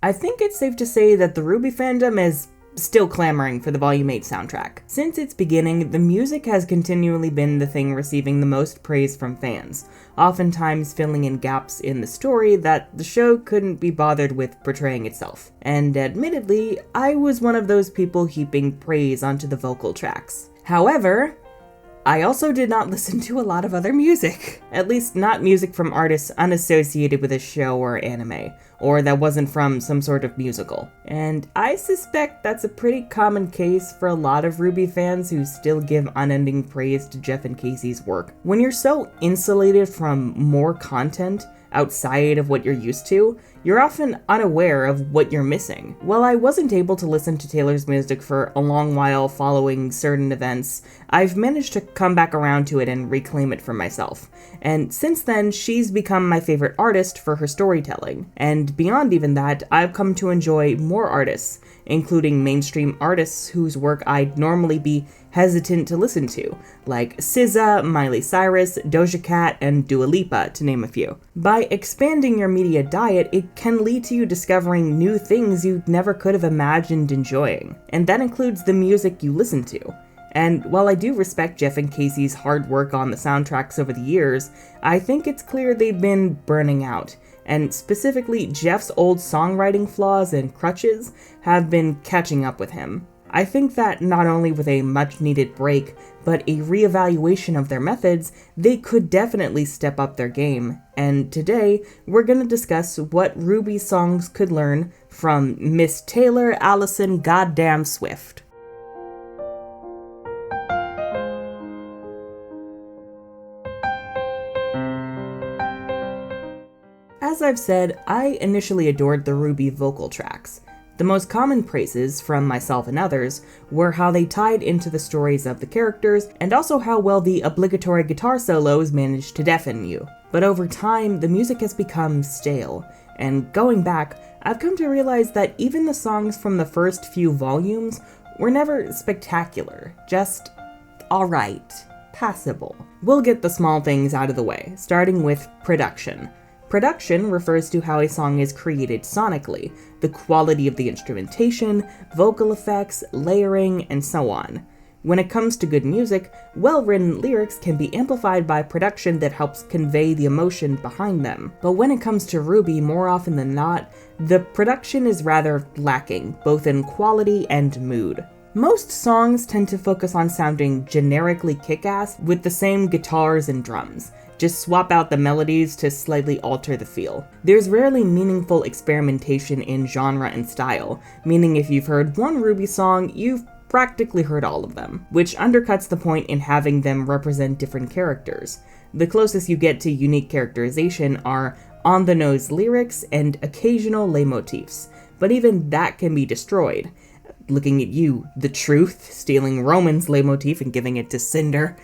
I think it's safe to say that the RWBY fandom is still clamoring for the Volume 8 soundtrack. Since its beginning, the music has continually been the thing receiving the most praise from fans, oftentimes filling in gaps in the story that the show couldn't be bothered with portraying itself. And admittedly, I was one of those people heaping praise onto the vocal tracks. However, I also did not listen to a lot of other music. At least not music from artists unassociated with a show or anime, or that wasn't from some sort of musical. And I suspect that's a pretty common case for a lot of RWBY fans who still give unending praise to Jeff and Casey's work. When you're so insulated from more content outside of what you're used to, you're often unaware of what you're missing. While I wasn't able to listen to Taylor's music for a long while following certain events, I've managed to come back around to it and reclaim it for myself. And since then, she's become my favorite artist for her storytelling. And beyond even that, I've come to enjoy more artists, including mainstream artists whose work I'd normally be hesitant to listen to, like SZA, Miley Cyrus, Doja Cat, and Dua Lipa, to name a few. By expanding your media diet, it can lead to you discovering new things you never could have imagined enjoying. And that includes the music you listen to. And while I do respect Jeff and Casey's hard work on the soundtracks over the years, I think it's clear they've been burning out. And specifically, Jeff's old songwriting flaws and crutches have been catching up with him. I think that not only with a much-needed break, but a reevaluation of their methods, they could definitely step up their game. And today, we're gonna discuss what RWBY songs could learn from Miss Taylor Allison Goddamn Swift. As I've said, I initially adored the RWBY vocal tracks. The most common praises from myself and others were how they tied into the stories of the characters, and also how well the obligatory guitar solos managed to deafen you. But over time, the music has become stale, and going back, I've come to realize that even the songs from the first few volumes were never spectacular, just alright, passable. We'll get the small things out of the way, starting with production. Production refers to how a song is created sonically, the quality of the instrumentation, vocal effects, layering, and so on. When it comes to good music, well-written lyrics can be amplified by production that helps convey the emotion behind them. But when it comes to RWBY, more often than not, the production is rather lacking, both in quality and mood. Most songs tend to focus on sounding generically kick-ass with the same guitars and drums. Just swap out the melodies to slightly alter the feel. There's rarely meaningful experimentation in genre and style, meaning if you've heard one RWBY song, you've practically heard all of them, which undercuts the point in having them represent different characters. The closest you get to unique characterization are on-the-nose lyrics and occasional leitmotifs, but even that can be destroyed. Looking at you, The Truth, stealing Roman's leitmotif and giving it to Cinder.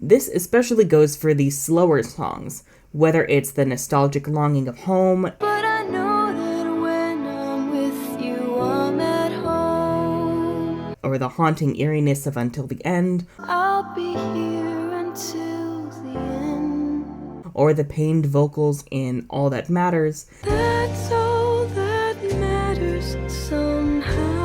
This especially goes for the slower songs, whether it's the nostalgic longing of home, but I know that when I'm with you, I'm at home, or the haunting eeriness of Until the End, I'll be here until the end, or the pained vocals in All That Matters. That's all that matters somehow.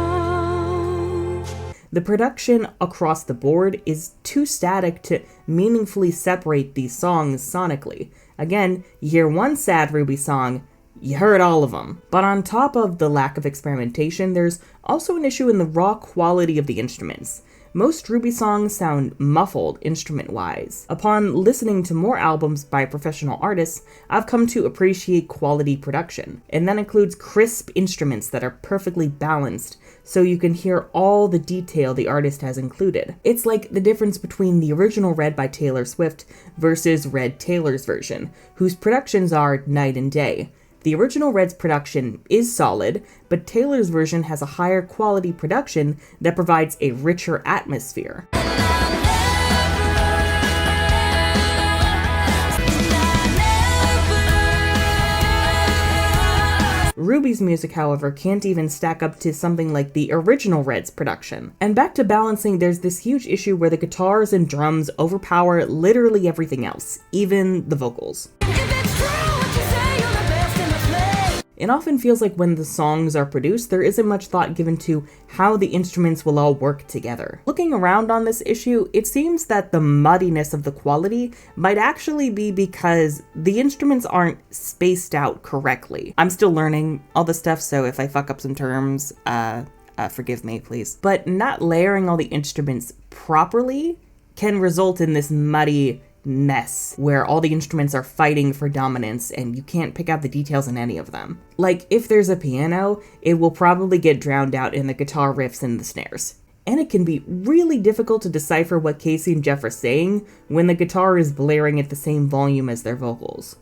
The production across the board is too static to meaningfully separate these songs sonically. Again, you hear one sad RWBY song, you heard all of them. But on top of the lack of experimentation, there's also an issue in the raw quality of the instruments. Most RWBY songs sound muffled instrument-wise. Upon listening to more albums by professional artists, I've come to appreciate quality production, and that includes crisp instruments that are perfectly balanced, so you can hear all the detail the artist has included. It's like the difference between the original Red by Taylor Swift versus Red Taylor's version, whose productions are night and day. The original Red's production is solid, but Taylor's version has a higher quality production that provides a richer atmosphere. RWBY's music, however, can't even stack up to something like the original RED's production. And back to balancing, there's this huge issue where the guitars and drums overpower literally everything else, even the vocals. It often feels like when the songs are produced, there isn't much thought given to how the instruments will all work together. Looking around on this issue, it seems that the muddiness of the quality might actually be because the instruments aren't spaced out correctly. I'm still learning all this stuff, so if I fuck up some terms, forgive me, please. But not layering all the instruments properly can result in this muddy mess where all the instruments are fighting for dominance and you can't pick out the details in any of them. Like, if there's a piano, it will probably get drowned out in the guitar riffs and the snares. And it can be really difficult to decipher what Casey and Jeff are saying when the guitar is blaring at the same volume as their vocals.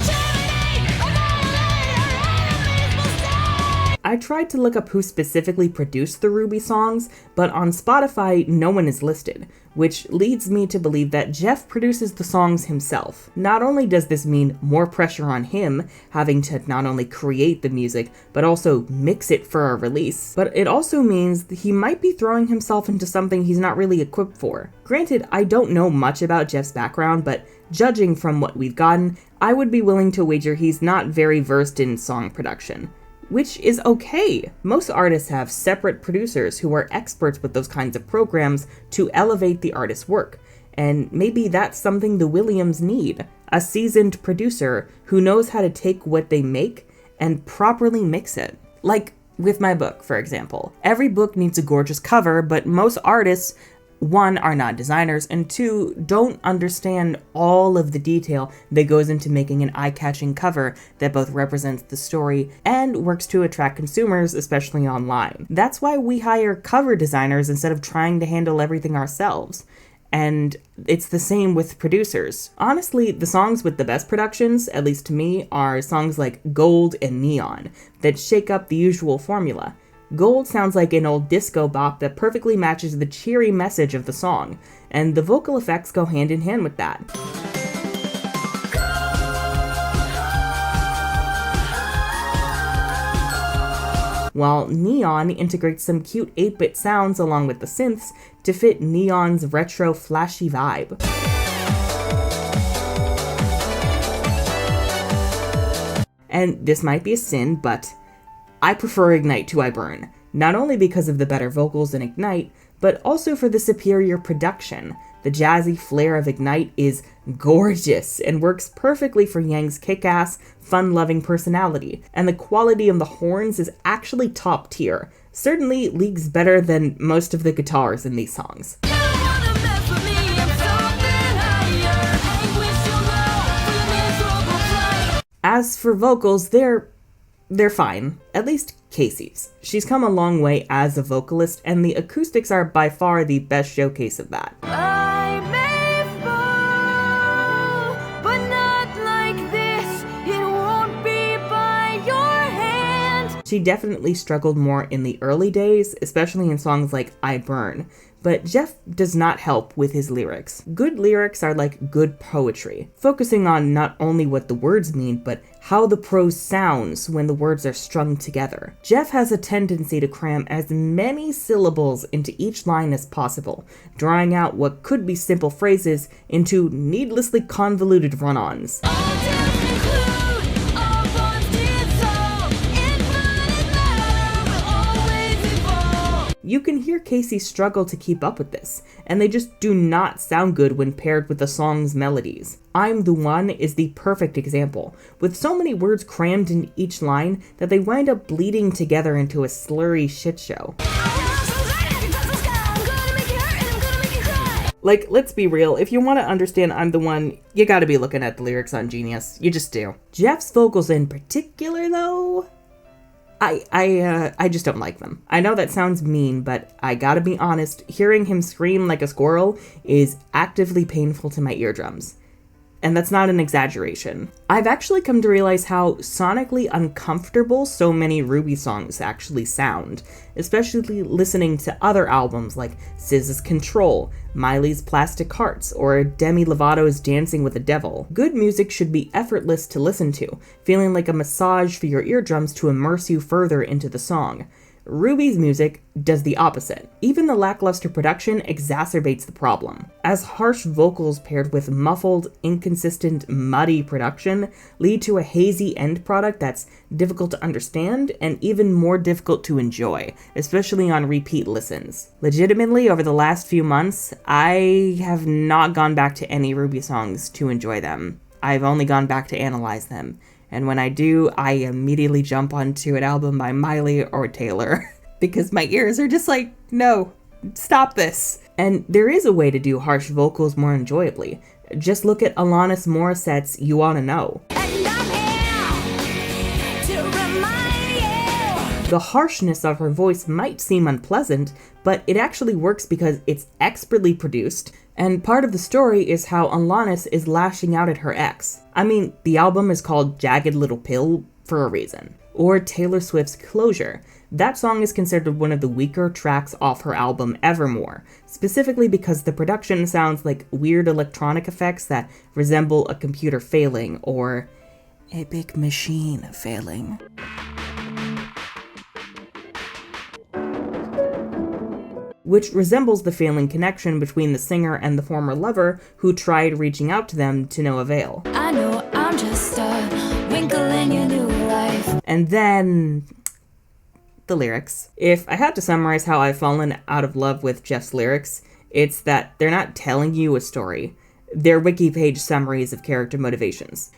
I tried to look up who specifically produced the RWBY songs, but on Spotify, no one is listed, which leads me to believe that Jeff produces the songs himself. Not only does this mean more pressure on him, having to not only create the music, but also mix it for a release, but it also means that he might be throwing himself into something he's not really equipped for. Granted, I don't know much about Jeff's background, but judging from what we've gotten, I would be willing to wager he's not very versed in song production. Which is okay. Most artists have separate producers who are experts with those kinds of programs to elevate the artist's work. And maybe that's something the Williams need. A seasoned producer who knows how to take what they make and properly mix it. Like with my book, for example. Every book needs a gorgeous cover, but most artists, one, are not designers, and two, don't understand all of the detail that goes into making an eye-catching cover that both represents the story and works to attract consumers, especially online. That's why we hire cover designers instead of trying to handle everything ourselves. And it's the same with producers. Honestly, the songs with the best productions, at least to me, are songs like Gold and Neon, that shake up the usual formula. Gold sounds like an old disco bop that perfectly matches the cheery message of the song, and the vocal effects go hand in hand with that. While Neon integrates some cute 8-bit sounds along with the synths to fit Neon's retro flashy vibe. And this might be a sin, but I prefer Ignite to I Burn, not only because of the better vocals in Ignite, but also for the superior production. The jazzy flair of Ignite is gorgeous and works perfectly for Yang's kick-ass, fun-loving personality, and the quality of the horns is actually top tier, certainly leagues better than most of the guitars in these songs. As for vocals, they're fine, at least Casey's. She's come a long way as a vocalist, and the acoustics are by far the best showcase of that. I may fall, but not like this. It won't be by your hand. She definitely struggled more in the early days, especially in songs like I Burn, but Jeff does not help with his lyrics. Good lyrics are like good poetry, focusing on not only what the words mean, but how the prose sounds when the words are strung together. Jeff has a tendency to cram as many syllables into each line as possible, drawing out what could be simple phrases into needlessly convoluted run-ons. You can hear Casey struggle to keep up with this, and they just do not sound good when paired with the song's melodies. I'm the One is the perfect example, with so many words crammed in each line that they wind up bleeding together into a slurry shit show. Like, let's be real, if you want to understand I'm the One, you gotta be looking at the lyrics on Genius. You just do. Jeff's vocals in particular, though, I just don't like them. I know that sounds mean, but I gotta be honest, hearing him scream like a squirrel is actively painful to my eardrums. And that's not an exaggeration. I've actually come to realize how sonically uncomfortable so many RWBY songs actually sound, especially listening to other albums like SZA's Control, Miley's Plastic Hearts, or Demi Lovato's Dancing with the Devil. Good music should be effortless to listen to, feeling like a massage for your eardrums to immerse you further into the song. RWBY's music does the opposite. Even the lackluster production exacerbates the problem, as harsh vocals paired with muffled, inconsistent, muddy production lead to a hazy end product that's difficult to understand and even more difficult to enjoy, especially on repeat listens. Legitimately, over the last few months, I have not gone back to any RWBY songs to enjoy them. I've only gone back to analyze them. And when I do, I immediately jump onto an album by Miley or Taylor because my ears are just like, no, stop this. And there is a way to do harsh vocals more enjoyably. Just look at Alanis Morissette's You Wanna Know. The harshness of her voice might seem unpleasant, but it actually works because it's expertly produced, and part of the story is how Alanis is lashing out at her ex. I mean, the album is called Jagged Little Pill for a reason. Or Taylor Swift's Closure. That song is considered one of the weaker tracks off her album Evermore, specifically because the production sounds like weird electronic effects that resemble a computer failing, or a big machine failing. Which resembles the failing connection between the singer and the former lover who tried reaching out to them to no avail. I know I'm just a wrinkle in your new life. And then the lyrics. If I had to summarize how I've fallen out of love with Jeff's lyrics, it's that they're not telling you a story. They're wiki page summaries of character motivations.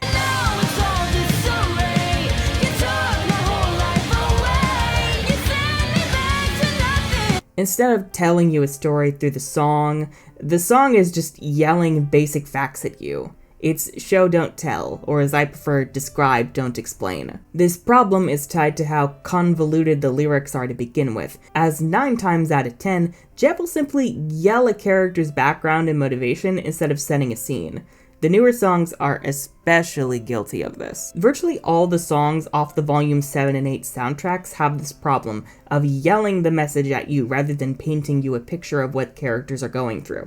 Instead of telling you a story through the song is just yelling basic facts at you. It's show don't tell, or as I prefer, describe don't explain. This problem is tied to how convoluted the lyrics are to begin with, as 9 times out of 10, Jeff will simply yell a character's background and motivation instead of setting a scene. The newer songs are especially guilty of this. Virtually all the songs off the Volume 7 and 8 soundtracks have this problem of yelling the message at you rather than painting you a picture of what characters are going through.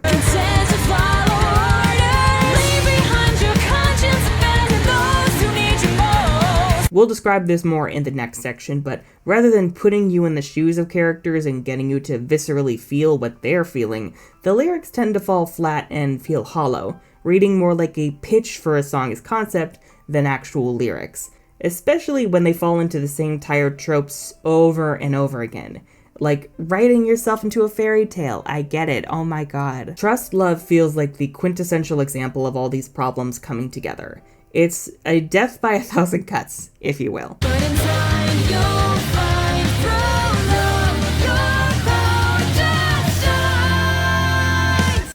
We'll describe this more in the next section, but rather than putting you in the shoes of characters and getting you to viscerally feel what they're feeling, the lyrics tend to fall flat and feel hollow, reading more like a pitch for a song's concept than actual lyrics, especially when they fall into the same tired tropes over and over again. Like writing yourself into a fairy tale. I get it. Oh my god. Trust Love feels like the quintessential example of all these problems coming together. It's a death by 1,000 cuts, if you will.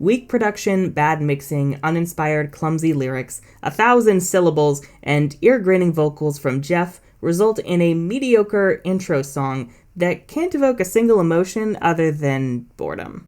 Weak production, bad mixing, uninspired, clumsy lyrics, 1,000 syllables, and ear-graining vocals from Jeff result in a mediocre intro song that can't evoke a single emotion other than boredom.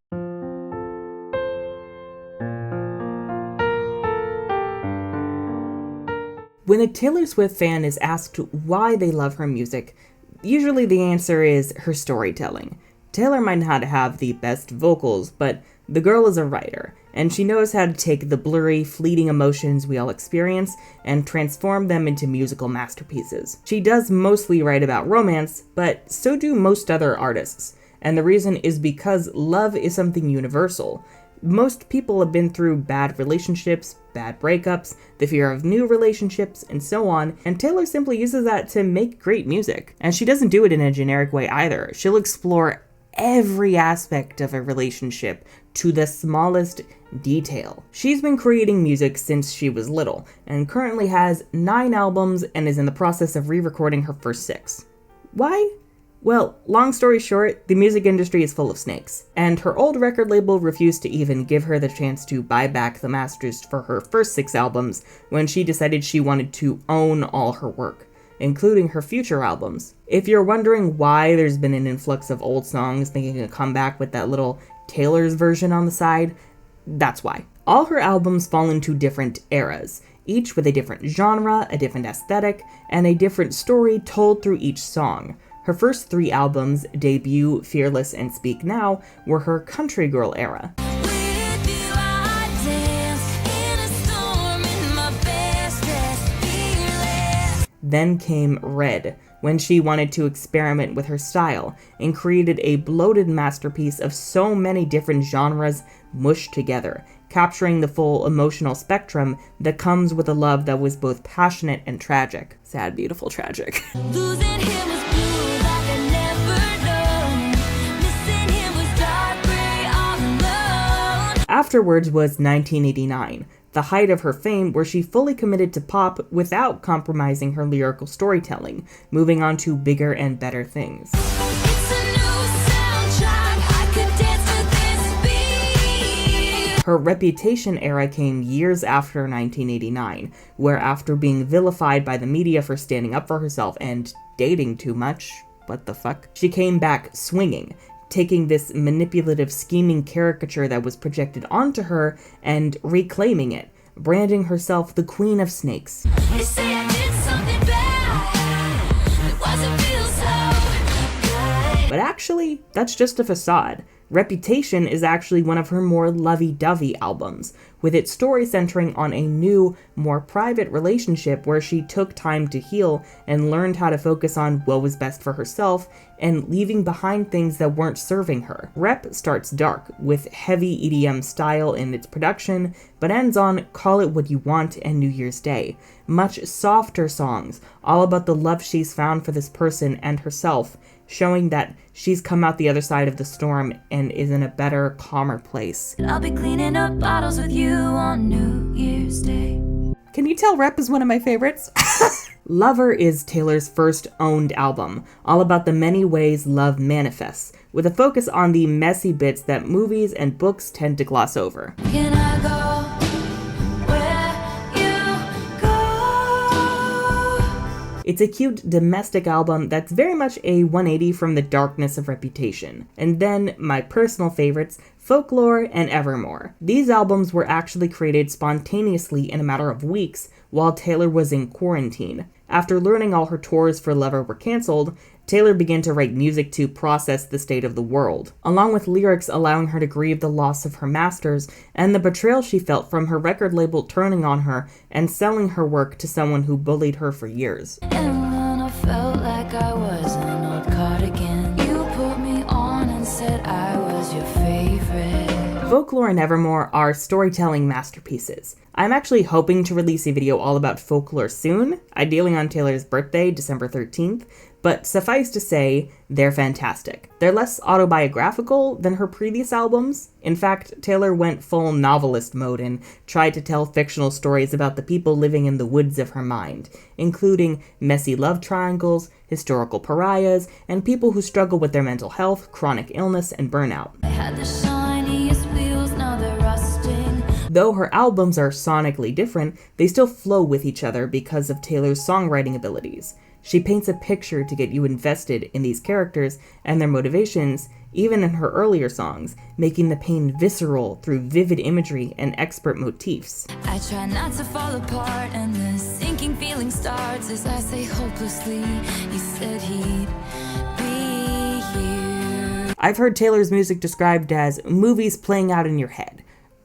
When a Taylor Swift fan is asked why they love her music, usually the answer is her storytelling. Taylor might not have the best vocals, but the girl is a writer, and she knows how to take the blurry, fleeting emotions we all experience and transform them into musical masterpieces. She does mostly write about romance, but so do most other artists, and the reason is because love is something universal. Most people have been through bad relationships, bad breakups, the fear of new relationships, and so on, and Taylor simply uses that to make great music. And she doesn't do it in a generic way either. She'll explore every aspect of a relationship to the smallest detail. She's been creating music since she was little, and currently has 9 albums and is in the process of re-recording her first 6. Why? Well, long story short, the music industry is full of snakes, and her old record label refused to even give her the chance to buy back the masters for her first 6 albums when she decided she wanted to own all her work, including her future albums. If you're wondering why there's been an influx of old songs making a comeback with that little Taylor's version on the side, that's why. All her albums fall into different eras, each with a different genre, a different aesthetic, and a different story told through each song. Her first 3 albums, Debut, Fearless, and Speak Now, were her country girl era. Then came Red, when she wanted to experiment with her style and created a bloated masterpiece of so many different genres mushed together, capturing the full emotional spectrum that comes with a love that was both passionate and tragic. Sad, beautiful, tragic. Losing him was blue like I never known. Missing him was dark gray all alone. Afterwards was 1989. The height of her fame, where she fully committed to pop without compromising her lyrical storytelling, moving on to bigger and better things. Her Reputation era came years after 1989, where after being vilified by the media for standing up for herself and dating too much, what the fuck, she came back swinging, taking this manipulative, scheming caricature that was projected onto her and reclaiming it, branding herself the Queen of Snakes. They say I did something bad. It wasn't feel so good. But actually, that's just a facade. Reputation is actually one of her more lovey-dovey albums, with its story centering on a new, more private relationship where she took time to heal and learned how to focus on what was best for herself and leaving behind things that weren't serving her. Rep starts dark, with heavy EDM style in its production, but ends on Call It What You Want and New Year's Day. Much softer songs, all about the love she's found for this person and herself, showing that she's come out the other side of the storm and is in a better, calmer place. I'll be cleaning up bottles with you on New Year's Day. Can you tell Rep is one of my favorites? Lover is Taylor's first owned album, all about the many ways love manifests, with a focus on the messy bits that movies and books tend to gloss over. Can I go? It's a cute domestic album that's very much a 180 from the darkness of Reputation. And then my personal favorites, Folklore and Evermore. These albums were actually created spontaneously in a matter of weeks while Taylor was in quarantine. After learning all her tours for Lover were canceled, Taylor began to write music to process the state of the world, along with lyrics allowing her to grieve the loss of her masters and the betrayal she felt from her record label turning on her and selling her work to someone who bullied her for years. And when I felt like I was an old cardigan, you put me on and said I was your favorite. Folklore and Evermore are storytelling masterpieces. I'm actually hoping to release a video all about Folklore soon, ideally on Taylor's birthday, December 13th, but suffice to say, they're fantastic. They're less autobiographical than her previous albums. In fact, Taylor went full novelist mode and tried to tell fictional stories about the people living in the woods of her mind, including messy love triangles, historical pariahs, and people who struggle with their mental health, chronic illness, and burnout. I had the shiniest wheels, now they're rusting. Though her albums are sonically different, they still flow with each other because of Taylor's songwriting abilities. She paints a picture to get you invested in these characters and their motivations, even in her earlier songs, making the pain visceral through vivid imagery and expert motifs. I try not to fall apart, and the sinking feeling starts as I say hopelessly, he said he'd be here. I've heard Taylor's music described as movies playing out in your head,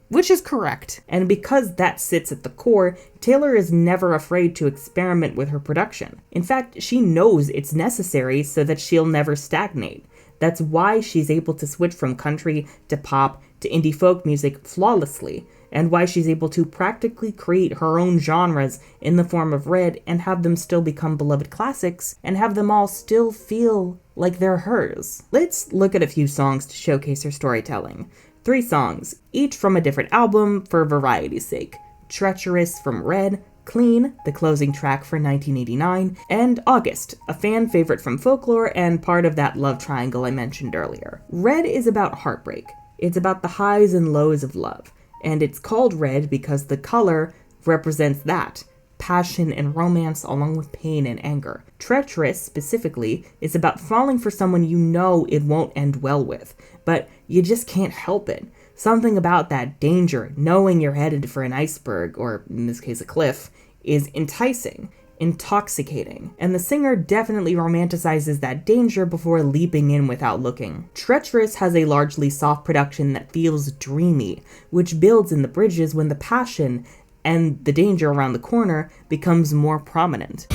which is correct. And because that sits at the core, Taylor is never afraid to experiment with her production. In fact, she knows it's necessary so that she'll never stagnate. That's why she's able to switch from country to pop to indie folk music flawlessly, and why she's able to practically create her own genres in the form of Red and have them still become beloved classics, and have them all still feel like they're hers. Let's look at a few songs to showcase her storytelling. 3 songs, each from a different album for variety's sake. Treacherous from Red, Clean, the closing track for 1989, and August, a fan favorite from Folklore and part of that love triangle I mentioned earlier. Red is about heartbreak. It's about the highs and lows of love, and it's called red because the color represents that, passion and romance along with pain and anger. Treacherous, specifically, is about falling for someone you know it won't end well with, but you just can't help it. Something about that danger, knowing you're headed for an iceberg, or in this case a cliff, is enticing, intoxicating, and the singer definitely romanticizes that danger before leaping in without looking. Treacherous has a largely soft production that feels dreamy, which builds in the bridges when the passion and the danger around the corner becomes more prominent.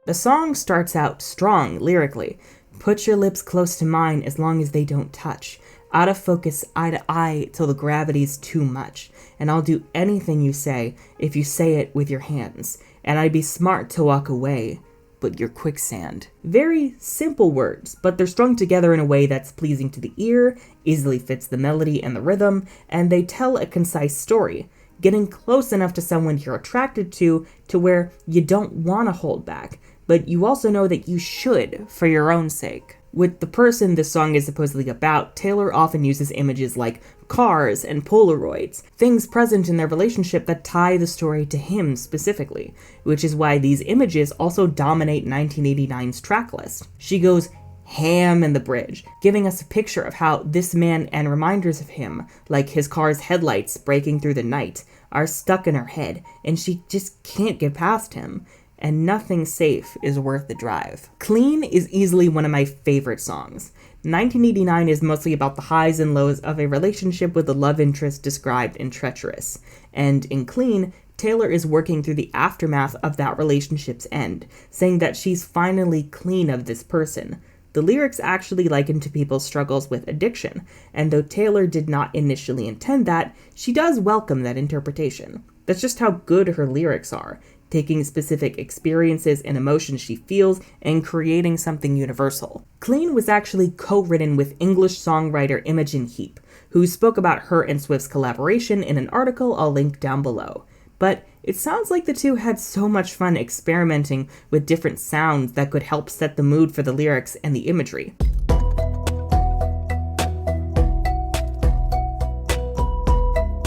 The song starts out strong lyrically. Put your lips close to mine as long as they don't touch. Out of focus, eye to eye, till the gravity's too much. And I'll do anything you say if you say it with your hands. And I'd be smart to walk away, but you're quicksand. Very simple words, but they're strung together in a way that's pleasing to the ear, easily fits the melody and the rhythm, and they tell a concise story, getting close enough to someone you're attracted to where you don't want to hold back, but you also know that you should for your own sake. With the person this song is supposedly about, Taylor often uses images like cars and Polaroids, things present in their relationship that tie the story to him specifically, which is why these images also dominate 1989's tracklist. She goes ham in the bridge, giving us a picture of how this man and reminders of him, like his car's headlights breaking through the night, are stuck in her head, and she just can't get past him. And nothing safe is worth the drive. Clean is easily one of my favorite songs. 1989 is mostly about the highs and lows of a relationship with the love interest described in Treacherous. And in Clean, Taylor is working through the aftermath of that relationship's end, saying that she's finally clean of this person. The lyrics actually liken to people's struggles with addiction, and though Taylor did not initially intend that, she does welcome that interpretation. That's just how good her lyrics are, taking specific experiences and emotions she feels and creating something universal. Clean was actually co-written with English songwriter Imogen Heap, who spoke about her and Swift's collaboration in an article I'll link down below. But it sounds like the two had so much fun experimenting with different sounds that could help set the mood for the lyrics and the imagery.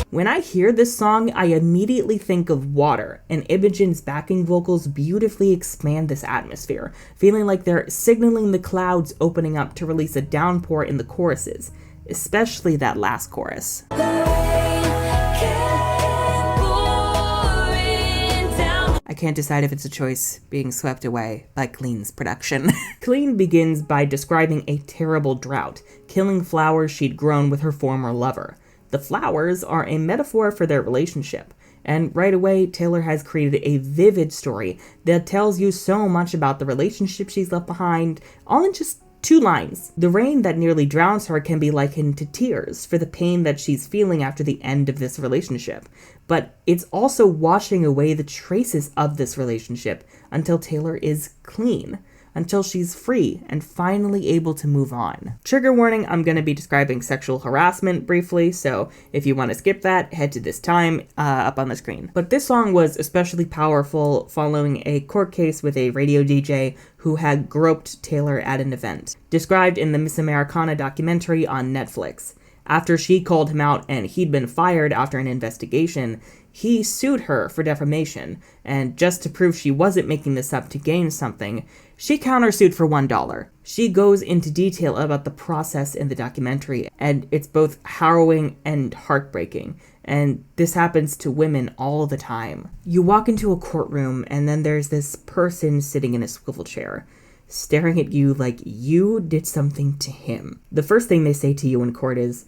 When I hear this song, I immediately think of water, and Imogen's backing vocals beautifully expand this atmosphere, feeling like they're signaling the clouds opening up to release a downpour in the choruses, especially that last chorus. I can't decide if it's a choice being swept away by Clean's production. Clean begins by describing a terrible drought, killing flowers she'd grown with her former lover. The flowers are a metaphor for their relationship, and right away, Taylor has created a vivid story that tells you so much about the relationship she's left behind, all in just 2 lines. The rain that nearly drowns her can be likened to tears for the pain that she's feeling after the end of this relationship, but it's also washing away the traces of this relationship until Taylor is clean, until she's free and finally able to move on. Trigger warning, I'm going to be describing sexual harassment briefly, so if you want to skip that, head to this time up on the screen. But this song was especially powerful following a court case with a radio DJ who had groped Taylor at an event, described in the Miss Americana documentary on Netflix. After she called him out and he'd been fired after an investigation, he sued her for defamation, and just to prove she wasn't making this up to gain something, she countersued for $1. She goes into detail about the process in the documentary, and it's both harrowing and heartbreaking, and this happens to women all the time. You walk into a courtroom, and then there's this person sitting in a swivel chair, staring at you like you did something to him. The first thing they say to you in court is,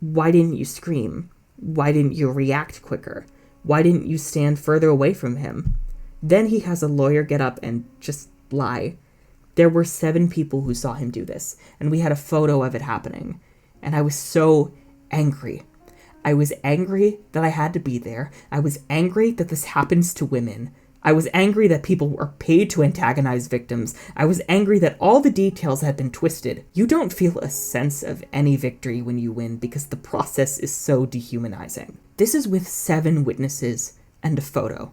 "Why didn't you scream? Why didn't you react quicker? Why didn't you stand further away from him?" Then he has a lawyer get up and just lie. There were 7 people who saw him do this, and we had a photo of it happening. And I was so angry. I was angry that I had to be there. I was angry that this happens to women. I was angry that people were paid to antagonize victims. I was angry that all the details had been twisted. You don't feel a sense of any victory when you win because the process is so dehumanizing. This is with 7 witnesses and a photo.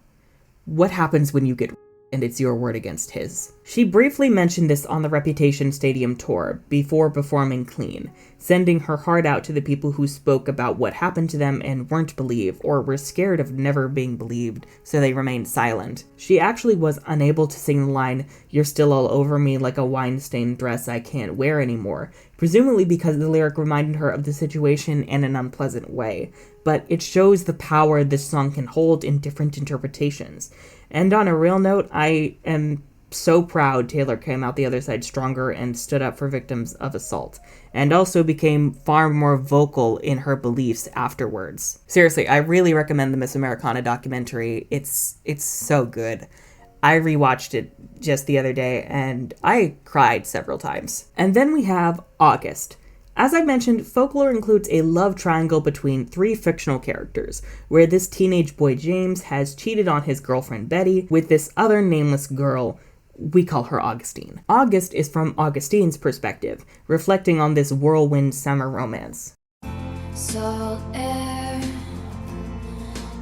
What happens when you get and it's your word against his. She briefly mentioned this on the Reputation Stadium tour before performing Clean, sending her heart out to the people who spoke about what happened to them and weren't believed or were scared of never being believed, so they remained silent. She actually was unable to sing the line, "You're still all over me like a wine-stained dress I can't wear anymore," presumably because the lyric reminded her of the situation in an unpleasant way, but it shows the power this song can hold in different interpretations. And on a real note, I am so proud Taylor came out the other side stronger and stood up for victims of assault, and also became far more vocal in her beliefs afterwards. Seriously, I really recommend the Miss Americana documentary. It's so good. I rewatched it just the other day, and I cried several times. And then we have August. As I mentioned, Folklore includes a love triangle between 3 fictional characters, where this teenage boy James has cheated on his girlfriend Betty with this other nameless girl. We call her Augustine. August is from Augustine's perspective, reflecting on this whirlwind summer romance. Salt air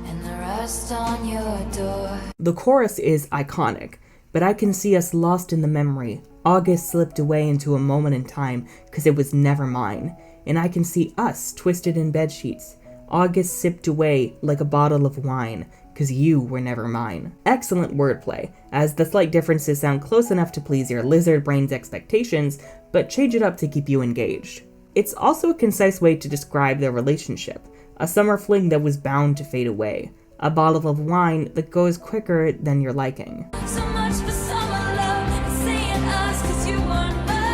and the rust on your door. The chorus is iconic, but I can see us lost in the memory. August slipped away into a moment in time, 'cause it was never mine. And I can see us twisted in bedsheets. August sipped away like a bottle of wine, 'cause you were never mine. Excellent wordplay, as the slight differences sound close enough to please your lizard brain's expectations, but change it up to keep you engaged. It's also a concise way to describe their relationship, a summer fling that was bound to fade away, a bottle of wine that goes quicker than your liking. So much for summer love and seeing us 'cause you weren't mine.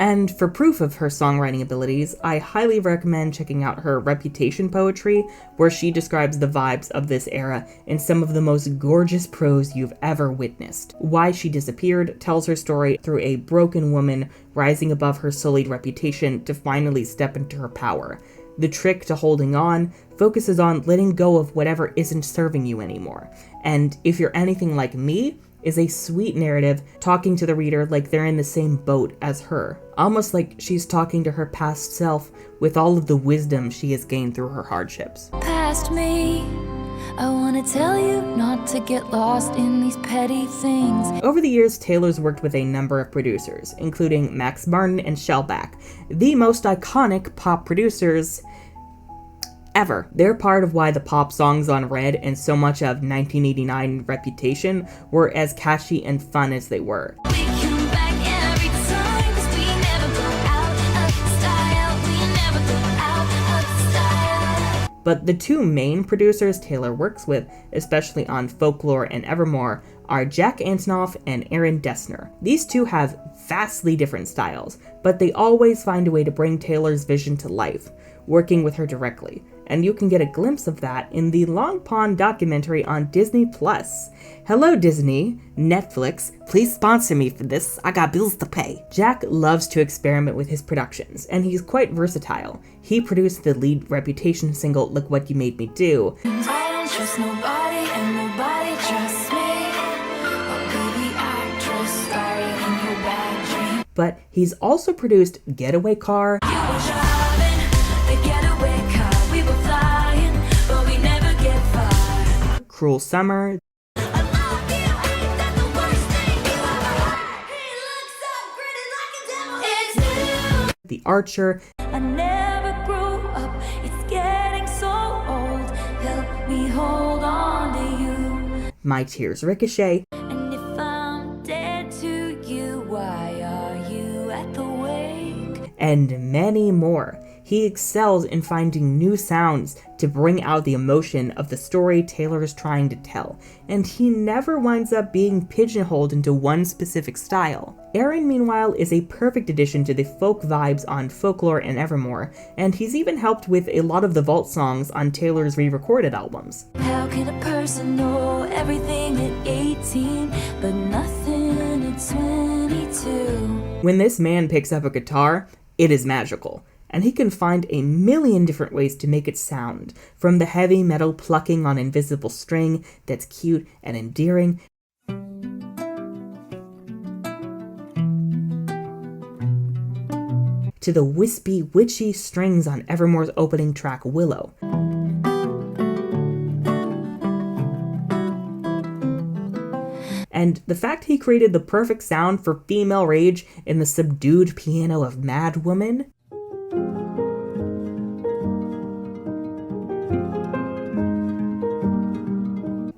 And for proof of her songwriting abilities, I highly recommend checking out her Reputation poetry, where she describes the vibes of this era in some of the most gorgeous prose you've ever witnessed. Why She Disappeared tells her story through a broken woman rising above her sullied reputation to finally step into her power. The Trick to Holding On focuses on letting go of whatever isn't serving you anymore. And If You're Anything Like Me is a sweet narrative talking to the reader like they're in the same boat as her, almost like she's talking to her past self with all of the wisdom she has gained through her hardships. Past me, I wanna tell you not to get lost in these petty things. Over the years, Taylor's worked with a number of producers, including Max Martin and Shellback, the most iconic pop producers ever. They're part of why the pop songs on Red and so much of 1989 Reputation were as catchy and fun as they were. We come back every time 'cause we never go out of style. We never go out of style. But the 2 main producers Taylor works with, especially on Folklore and Evermore, are Jack Antonoff and Aaron Dessner. These 2 have vastly different styles, but they always find a way to bring Taylor's vision to life, working with her directly. And you can get a glimpse of that in the Long Pond documentary on Disney+. Hello Disney, Netflix, please sponsor me for this, I got bills to pay. Jack loves to experiment with his productions, and he's quite versatile. He produced the lead Reputation single, Look What You Made Me Do. I don't trust nobody and nobody trusts me. Oh baby, I trust started in your bad dream. But he's also produced Getaway Car, You were driving the getaway car. We were flying, but we never get far. Cruel Summer, I love you, ain't that the worst thing you ever heard? He looks so pretty like a devil. It's new. The Archer, I never grew up. It's getting so old. Help me hold on to you. My Tears Ricochet, And if I'm dead to you, why are you at the wake? and many more. He excels in finding new sounds to bring out the emotion of the story Taylor is trying to tell, and he never winds up being pigeonholed into one specific style. Aaron, meanwhile, is a perfect addition to the folk vibes on Folklore and Evermore, and he's even helped with a lot of the vault songs on Taylor's re-recorded albums. How can a person know everything at 18, but nothing at 22? When this man picks up a guitar, it is magical. And he can find a million different ways to make it sound, from the heavy metal plucking on invisible string that's cute and endearing, to the wispy, witchy strings on Evermore's opening track, Willow. And the fact he created the perfect sound for female rage in the subdued piano of Mad Woman.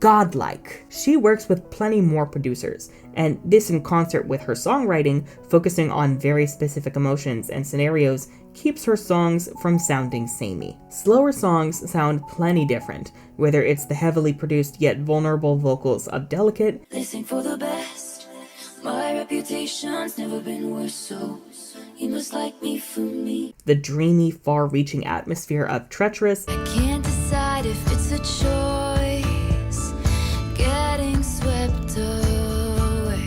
Godlike. She works with plenty more producers, and this in concert with her songwriting, focusing on very specific emotions and scenarios, keeps her songs from sounding samey. Slower songs sound plenty different, whether it's the heavily produced yet vulnerable vocals of Delicate, Listen for the best. My reputation's never been worse, so you must like me for me. the dreamy, far-reaching atmosphere of Treacherous, I can't decide if it's a choice, getting swept away.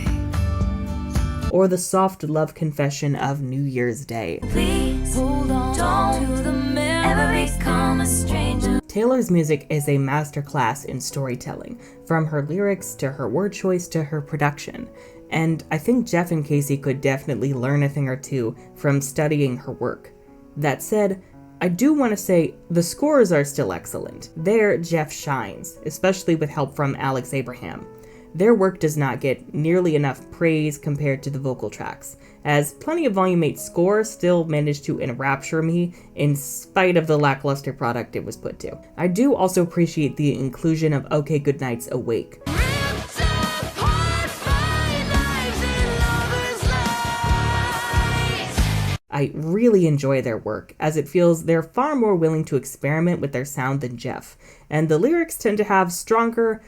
or the soft love confession of New Year's Day. Please hold on, don't to the memory, become a stranger. Taylor's music is a masterclass in storytelling, from her lyrics to her word choice to her production, and I think Jeff and Casey could definitely learn a thing or two from studying her work. That said, I do want to say the scores are still excellent. There, Jeff shines, especially with help from Alex Abraham. Their work does not get nearly enough praise compared to the vocal tracks, as plenty of Volume 8's score still managed to enrapture me in spite of the lackluster product it was put to. I do also appreciate the inclusion of OK Goodnight's Awake. I really enjoy their work, as it feels they're far more willing to experiment with their sound than Jeff, and the lyrics tend to have stronger,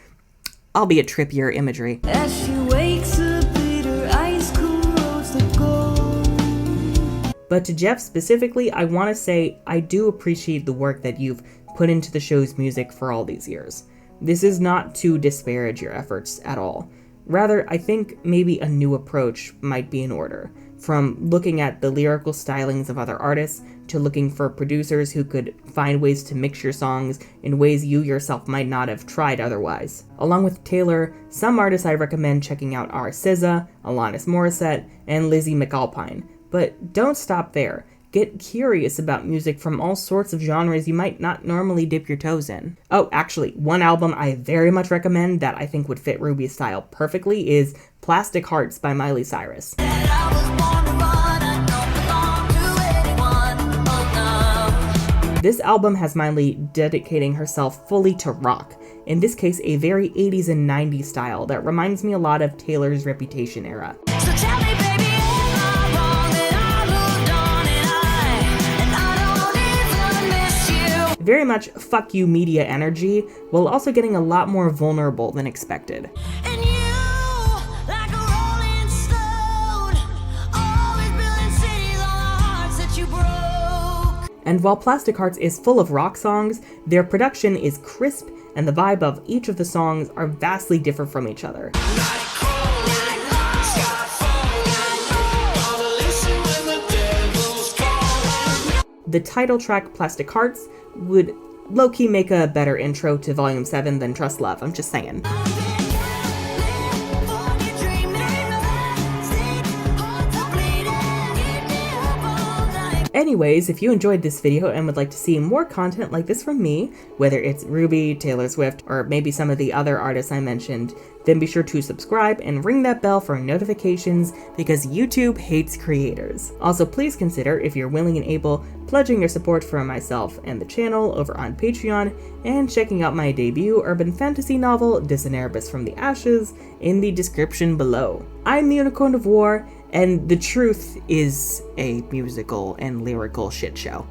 albeit trippier imagery. As she wakes up, her eyes cool roads to go. But to Jeff specifically, I want to say I do appreciate the work that you've put into the show's music for all these years. This is not to disparage your efforts at all. Rather, I think maybe a new approach might be in order. From looking at the lyrical stylings of other artists, to looking for producers who could find ways to mix your songs in ways you yourself might not have tried otherwise. Along with Taylor, some artists I recommend checking out are SZA, Alanis Morissette, and Lizzie McAlpine. But don't stop there. Get curious about music from all sorts of genres you might not normally dip your toes in. Oh, actually, one album I very much recommend that I think would fit RWBY's style perfectly is Plastic Hearts by Miley Cyrus. This album has Miley dedicating herself fully to rock, in this case a very 80s and 90s style that reminds me a lot of Taylor's Reputation era. So tell me, baby, am I wrong that I moved on and I don't even miss you? Very much fuck you media energy, while also getting a lot more vulnerable than expected. And you, like a rolling stone, always building cities on the hearts that you broke. And while Plastic Hearts is full of rock songs, their production is crisp and the vibe of each of the songs are vastly different from each other. The title track, Plastic Hearts, would low-key make a better intro to Volume 7 than Trust Love, I'm just saying. Anyways, if you enjoyed this video and would like to see more content like this from me, whether it's RWBY, Taylor Swift, or maybe some of the other artists I mentioned, then be sure to subscribe and ring that bell for notifications because YouTube hates creators. Also, please consider, if you're willing and able, pledging your support for myself and the channel over on Patreon and checking out my debut urban fantasy novel, Diseneribus from the Ashes, in the description below. I'm the Unicorn of War, and the truth is a musical and lyrical shit show.